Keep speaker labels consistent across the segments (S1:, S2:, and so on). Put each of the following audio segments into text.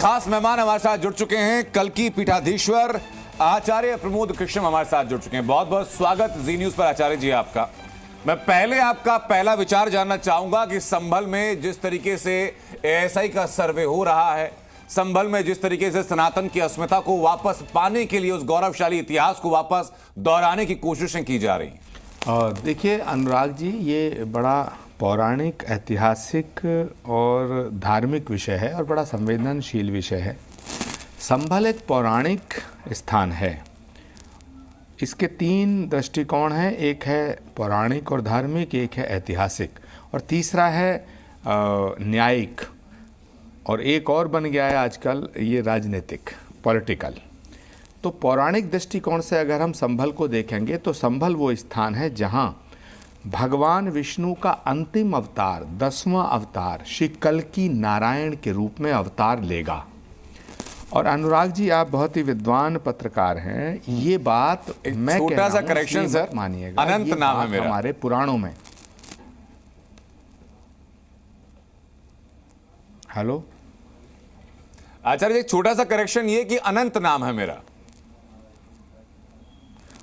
S1: खास मेहमान हमारे साथ जुड़ चुके हैं। कल्की पीठाधीश्वर आचार्य प्रमोद कृष्णम हमारे साथ जुड़ चुके हैं। बहुत बहुत स्वागत जी न्यूज पर आचार्य जी आपका। मैं पहले आपका पहला विचार जानना चाहूंगा कि संभल में जिस तरीके से एएसआई का सर्वे हो रहा है, संभल में जिस तरीके से सनातन की अस्मिता को वापस पाने के लिए, उस गौरवशाली इतिहास को वापस दोहराने की कोशिशें की जा रही हैं।
S2: देखिए अनुराग जी, ये बड़ा पौराणिक, ऐतिहासिक और धार्मिक विषय है और बड़ा संवेदनशील विषय है। संभल एक पौराणिक स्थान है। इसके तीन दृष्टिकोण हैं। एक है पौराणिक और धार्मिक, एक है ऐतिहासिक और तीसरा है न्यायिक, और एक और बन गया है आजकल ये राजनीतिक, पॉलिटिकल। तो पौराणिक दृष्टिकोण से अगर हम संभल को देखेंगे तो संभल वो स्थान है जहाँ भगवान विष्णु का अंतिम अवतार, 10वां अवतार श्री कल्की नारायण के रूप में अवतार लेगा। और अनुराग जी, आप बहुत ही विद्वान पत्रकार हैं। ये बात मैं
S1: छोटा सा करेक्शन सर,
S2: मानिएगा,
S1: अनंत नाम है मेरा
S2: हमारे पुराणों में। हेलो
S1: आचार्य जी, छोटा सा करेक्शन ये कि अनंत नाम है मेरा।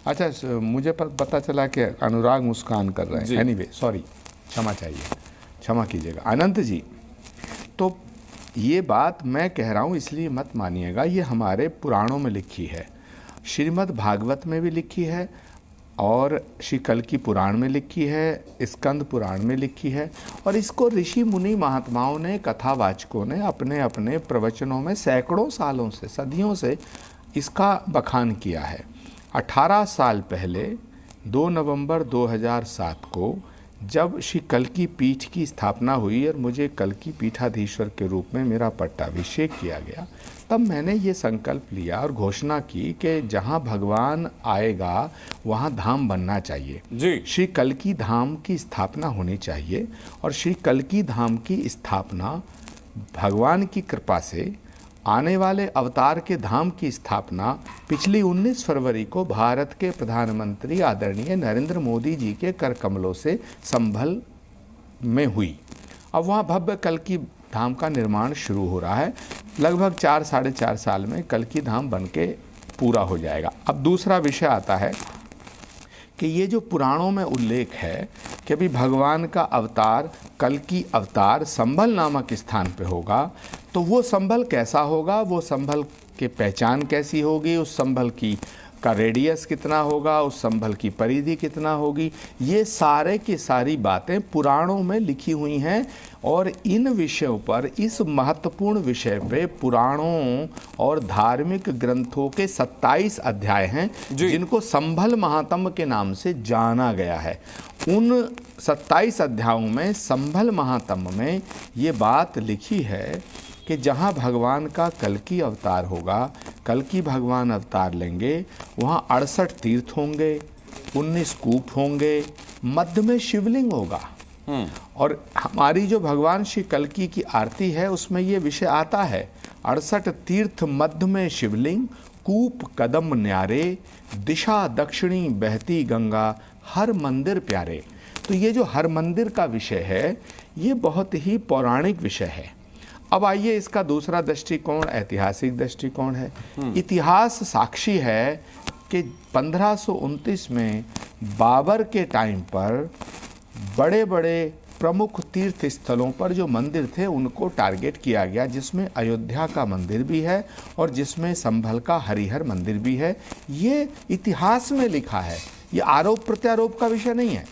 S2: अच्छा, मुझे पता चला कि अनुराग मुस्कान कर रहे हैं। एनीवे, सॉरी, क्षमा चाहिए, क्षमा कीजिएगा अनंत जी। तो ये बात मैं कह रहा हूँ इसलिए मत मानिएगा, ये हमारे पुराणों में लिखी है, श्रीमद् भागवत में भी लिखी है और श्री कल्की पुराण में लिखी है, स्कंद पुराण में लिखी है। और इसको ऋषि मुनि महात्माओं ने, कथावाचकों ने अपने अपने प्रवचनों में सैकड़ों सालों से, सदियों से इसका बखान किया है। 18 साल पहले 2 नवंबर 2007 को जब श्री कल्की पीठ की स्थापना हुई और मुझे कल्की पीठाधीश्वर के रूप में मेरा पट्टाभिषेक किया गया, तब मैंने ये संकल्प लिया और घोषणा की कि जहाँ भगवान आएगा वहाँ धाम बनना चाहिए
S1: जी।
S2: श्री कल्की धाम की स्थापना होनी चाहिए। और श्री कल्की धाम की स्थापना भगवान की कृपा से, आने वाले अवतार के धाम की स्थापना पिछली 19 फरवरी को भारत के प्रधानमंत्री आदरणीय नरेंद्र मोदी जी के कर कमलों से संभल में हुई। अब वहाँ भव्य कल्की धाम का निर्माण शुरू हो रहा है। लगभग 4-4.5 साल में कल्की धाम बन के पूरा हो जाएगा। अब दूसरा विषय आता है कि ये जो पुराणों में उल्लेख है कि अभी भगवान का अवतार, कल्की अवतार संभल नामक स्थान पे होगा, तो वो संभल कैसा होगा, वो संभल की पहचान कैसी होगी, उस संभल की का रेडियस कितना होगा, उस संभल की परिधि कितना होगी, ये सारे की सारी बातें पुराणों में लिखी हुई हैं। और इन विषयों पर, इस महत्वपूर्ण विषय पे पुराणों और धार्मिक ग्रंथों के 27 अध्याय हैं जिनको संभल महात्म्य के नाम से जाना गया है। उन 27 अध्यायों में संभल महात्म्य में ये बात लिखी है कि जहाँ भगवान का कल्की अवतार होगा, कल्की भगवान अवतार लेंगे, वहाँ 68 तीर्थ होंगे, 19 कूप होंगे, मध्य में शिवलिंग होगा। और हमारी जो भगवान श्री कल्की की आरती है उसमें ये विषय आता है, 68 तीर्थ मध्य में शिवलिंग, कूप कदम न्यारे, दिशा दक्षिणी बहती गंगा, हर मंदिर प्यारे। तो ये जो हर मंदिर का विषय है ये बहुत ही पौराणिक विषय है। अब आइए, इसका दूसरा दृष्टिकोण ऐतिहासिक दृष्टिकोण है। इतिहास साक्षी है कि 1529 में बाबर के टाइम पर बड़े बड़े प्रमुख तीर्थ स्थलों पर जो मंदिर थे उनको टारगेट किया गया, जिसमें अयोध्या का मंदिर भी है और जिसमें संभल का हरिहर मंदिर भी है। ये इतिहास में लिखा है, ये आरोप प्रत्यारोप का विषय नहीं है।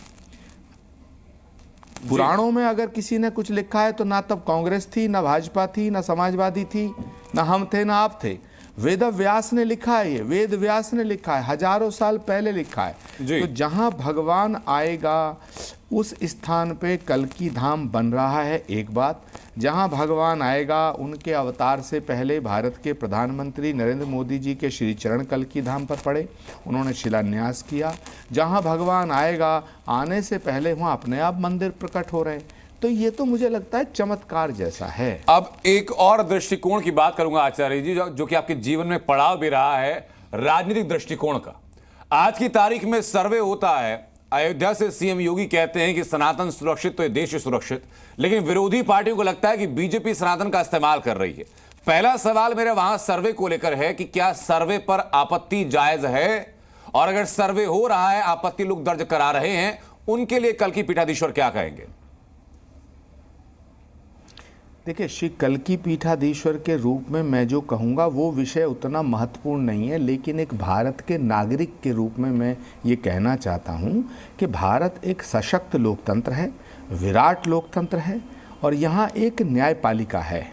S2: पुराणों में अगर किसी ने कुछ लिखा है तो ना तब कांग्रेस थी, ना भाजपा थी, ना समाजवादी थी, ना हम थे, ना आप थे। वेद व्यास ने लिखा है, ये वेद व्यास ने लिखा है, हजारों साल पहले लिखा है। तो जहाँ भगवान आएगा उस स्थान पे कल्की धाम बन रहा है। एक बात, जहाँ भगवान आएगा उनके अवतार से पहले भारत के प्रधानमंत्री नरेंद्र मोदी जी के श्री चरण कल्की धाम पर पड़े, उन्होंने शिलान्यास किया। जहाँ भगवान आएगा आने से पहले वहाँ अपने आप मंदिर प्रकट हो रहे। तो ये तो मुझे लगता है चमत्कार जैसा है।
S1: अब एक और दृष्टिकोण की बात करूंगा आचार्य जी, जो कि आपके जीवन में पड़ाव भी रहा है, राजनीतिक दृष्टिकोण का। आज की तारीख में सर्वे होता है, अयोध्या से सीएम योगी कहते हैं कि सनातन सुरक्षित तो ये देश सुरक्षित, लेकिन विरोधी पार्टियों को लगता है कि बीजेपी सनातन का इस्तेमाल कर रही है। पहला सवाल मेरा वहां सर्वे को लेकर है कि क्या सर्वे पर आपत्ति जायज है, और अगर सर्वे हो रहा है, आपत्ति लोग दर्ज करा रहे हैं, उनके लिए कल्की पीठाधीश्वर क्या कहेंगे?
S2: देखिए, श्री कल्की पीठाधीश्वर के रूप में मैं जो कहूँगा वो विषय उतना महत्वपूर्ण नहीं है, लेकिन एक भारत के नागरिक के रूप में मैं ये कहना चाहता हूँ कि भारत एक सशक्त लोकतंत्र है, विराट लोकतंत्र है, और यहाँ एक न्यायपालिका है।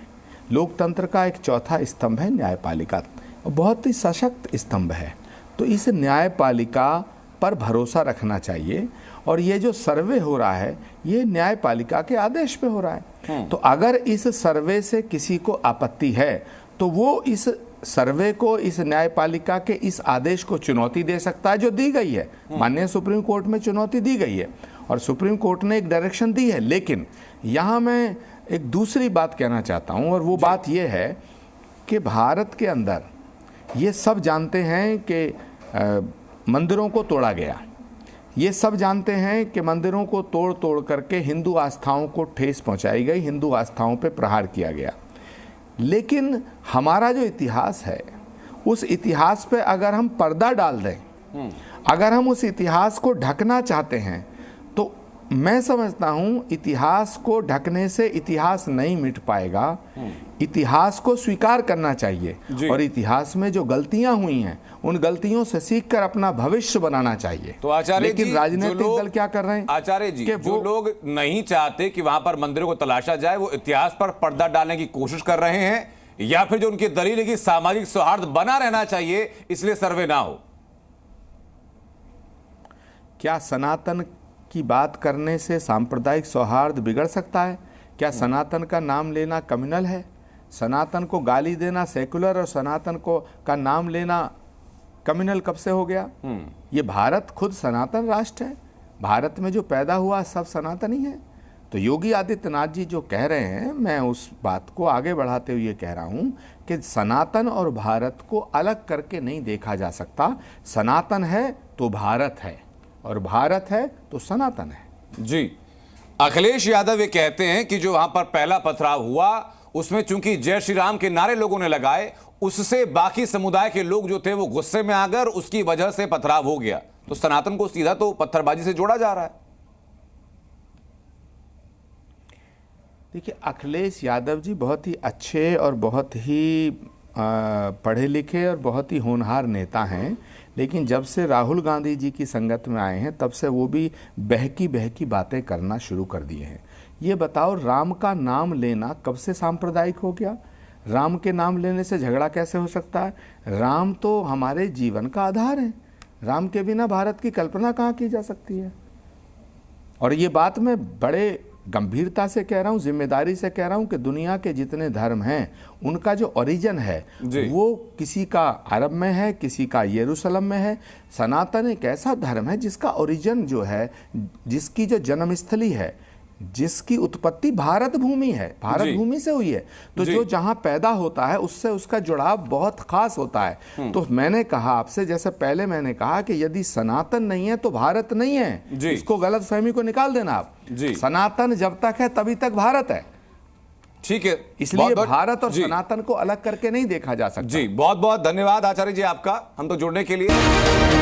S2: लोकतंत्र का एक चौथा स्तंभ है न्यायपालिका, बहुत ही सशक्त स्तंभ है। तो इस न्यायपालिका पर भरोसा रखना चाहिए, और ये जो सर्वे हो रहा है ये न्यायपालिका के आदेश पे हो रहा है। तो अगर इस सर्वे से किसी को आपत्ति है तो वो इस सर्वे को, इस न्यायपालिका के इस आदेश को चुनौती दे सकता है जो दी गई है। माननीय सुप्रीम कोर्ट में चुनौती दी गई है और सुप्रीम कोर्ट ने एक डायरेक्शन दी है। लेकिन यहाँ मैं एक दूसरी बात कहना चाहता हूँ, और वो बात ये है कि भारत के अंदर ये सब जानते हैं कि मंदिरों को तोड़ा गया, ये सब जानते हैं कि मंदिरों को तोड़ तोड़ करके हिंदू आस्थाओं को ठेस पहुंचाई गई, हिंदू आस्थाओं पे प्रहार किया गया। लेकिन हमारा जो इतिहास है, उस इतिहास पे अगर हम पर्दा डाल दें, अगर हम उस इतिहास को ढकना चाहते हैं, तो मैं समझता हूं इतिहास को ढकने से इतिहास नहीं मिट पाएगा। इतिहास को स्वीकार करना चाहिए और इतिहास में जो गलतियां हुई हैं उन गलतियों से सीखकर अपना भविष्य बनाना चाहिए।
S1: तो आचार्य जी,
S2: लेकिन राजनीतिक दल क्या कर रहे हैं
S1: आचार्य जी, जो लोग नहीं चाहते कि वहां पर मंदिरों को तलाशा जाए, वो इतिहास पर पर्दा डालने की कोशिश कर रहे हैं, या फिर जो उनकी दलील है कि सामाजिक सौहार्द बना रहना चाहिए इसलिए सर्वे ना हो?
S2: क्या सनातन की बात करने से सांप्रदायिक सौहार्द बिगड़ सकता है? क्या सनातन का नाम लेना कम्युनल है? सनातन को गाली देना सेकुलर और सनातन को का नाम लेना कम्युनल कब से हो गया? ये भारत खुद सनातन राष्ट्र है। भारत में जो पैदा हुआ सब सनातन ही है। तो योगी आदित्यनाथ जी जो कह रहे हैं, मैं उस बात को आगे बढ़ाते हुए कह रहा हूं कि सनातन और भारत को अलग करके नहीं देखा जा सकता। सनातन है तो भारत है, और भारत है तो सनातन है।
S1: जी, अखिलेश यादव ये कहते हैं कि जो वहां पर पहला पथराव हुआ उसमें चूंकि जय श्री राम के नारे लोगों ने लगाए, उससे बाकी समुदाय के लोग जो थे वो गुस्से में आ गए, उसकी वजह से पथराव हो गया। तो सनातन को सीधा तो पत्थरबाजी से जोड़ा जा रहा है।
S2: देखिए, अखिलेश यादव जी बहुत ही अच्छे और बहुत ही पढ़े लिखे और बहुत ही होनहार नेता हैं, लेकिन जब से राहुल गांधी जी की संगत में आए हैं तब से वो भी बहकी बहकी बातें करना शुरू कर दिए हैं। ये बताओ, राम का नाम लेना कब से सांप्रदायिक हो गया? राम के नाम लेने से झगड़ा कैसे हो सकता है? राम तो हमारे जीवन का आधार है। राम के बिना भारत की कल्पना कहाँ की जा सकती है? और ये बात मैं बड़े गंभीरता से कह रहा हूँ, जिम्मेदारी से कह रहा हूँ कि दुनिया के जितने धर्म हैं उनका जो ओरिजिन है वो किसी का अरब में है, किसी का यरूशलेम में है। सनातन एक ऐसा धर्म है जिसका ओरिजिन जो है, जिसकी जो जन्मस्थली है, जिसकी उत्पत्ति भारत भूमि है, भारत भूमि से हुई है। तो जो जहां पैदा होता है उससे उसका जुड़ाव बहुत खास होता है। तो मैंने कहा आपसे, जैसे पहले मैंने कहा कि यदि सनातन नहीं है तो भारत नहीं है। इसको गलतफहमी को निकाल देना आप। सनातन जब तक है तभी तक भारत है।
S1: ठीक है,
S2: इसलिए भारत और सनातन को अलग करके नहीं देखा जा सकता।
S1: जी, बहुत बहुत धन्यवाद आचार्य जी आपका हम तो जुड़ने के लिए।